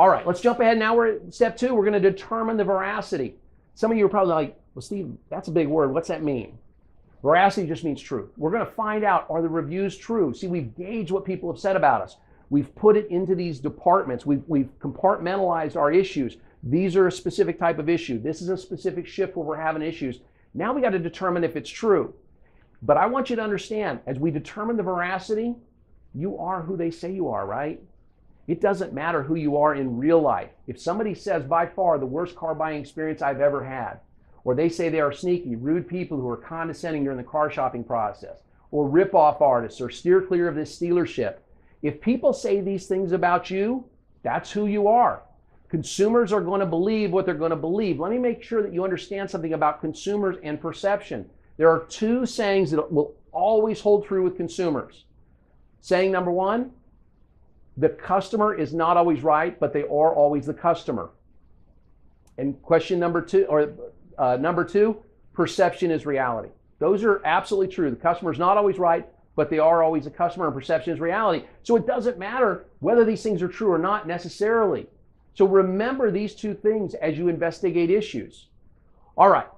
All right, let's jump ahead. Now we're at step 2. We're going to determine the veracity. Some of you are probably like, well, Steve, that's a big word. What's that mean? Veracity just means truth. We're going to find out, are the reviews true? See, we've gauged what people have said about us. We've put it into these departments. We've compartmentalized our issues. These are a specific type of issue. This is a specific shift where we're having issues. Now we got to determine if it's true. But I want you to understand, as we determine the veracity, you are who they say you are, right? It doesn't matter who you are in real life. If somebody says, by far, the worst car buying experience I've ever had, or they say they are sneaky, rude people who are condescending during the car shopping process, or rip-off artists, or steer clear of this dealership. If people say these things about you, that's who you are. Consumers are going to believe what they're going to believe. Let me make sure that you understand something about consumers and perception. There are 2 sayings that will always hold true with consumers. Saying number 1, the customer is not always right, but they are always the customer. And question number 2, number 2, perception is reality. Those are absolutely true. The customer is not always right, but they are always a customer, and perception is reality. So it doesn't matter whether these things are true or not necessarily. So remember these 2 things as you investigate issues. All right,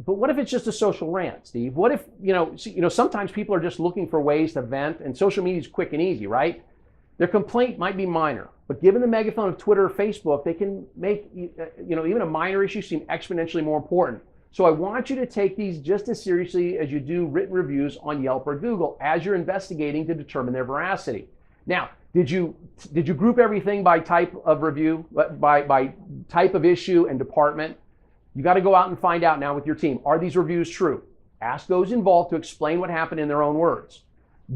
but what if it's just a social rant, Steve? What if, sometimes people are just looking for ways to vent, and social media is quick and easy, right? Their complaint might be minor, but given the megaphone of Twitter or Facebook, they can make, even a minor issue seem exponentially more important. So I want you to take these just as seriously as you do written reviews on Yelp or Google as you're investigating to determine their veracity. Now, did you group everything by type of review, by type of issue and department? You got to go out and find out now with your team. Are these reviews true? Ask those involved to explain what happened in their own words.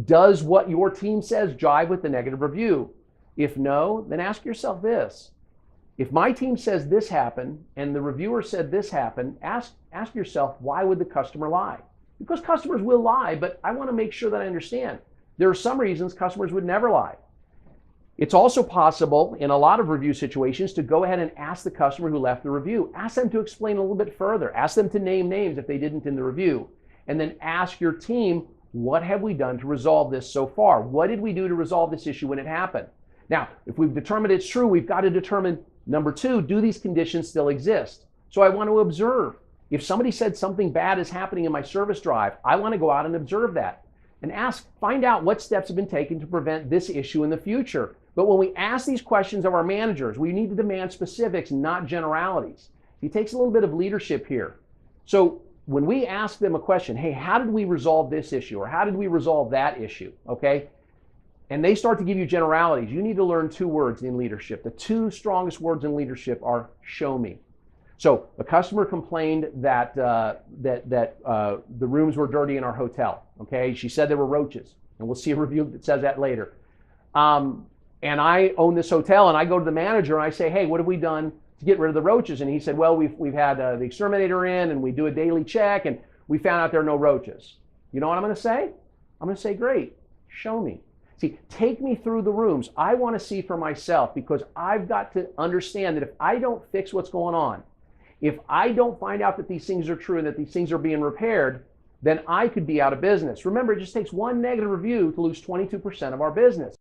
Does what your team says jive with the negative review? If no, then ask yourself this. If my team says this happened and the reviewer said this happened, ask yourself, why would the customer lie? Because customers will lie, but I want to make sure that I understand. There are some reasons customers would never lie. It's also possible in a lot of review situations to go ahead and ask the customer who left the review. Ask them to explain a little bit further. Ask them to name names if they didn't in the review. And then ask your team, what have we done to resolve this so far? What did we do to resolve this issue when it happened? Now, if we've determined it's true, we've got to determine, number 2, do these conditions still exist? So I want to observe. If somebody said something bad is happening in my service drive, I want to go out and observe that and find out what steps have been taken to prevent this issue in the future. But when we ask these questions of our managers, we need to demand specifics, not generalities. It takes a little bit of leadership here. So when we ask them a question, hey, how did we resolve this issue? Or how did we resolve that issue? Okay? And they start to give you generalities. You need to learn 2 words in leadership. The 2 strongest words in leadership are show me. So a customer complained that the rooms were dirty in our hotel. Okay? She said there were roaches. And we'll see a review that says that later. And I own this hotel, and I go to the manager and I say, hey, what have we done to get rid of the roaches? And he said, well, we've had the exterminator in, and we do a daily check, and we found out there are no roaches. You know what I'm going to say? I'm going to say, great, show me. See, take me through the rooms. I want to see for myself, because I've got to understand that if I don't fix what's going on, if I don't find out that these things are true and that these things are being repaired, then I could be out of business. Remember, it just takes 1 negative review to lose 22% of our business.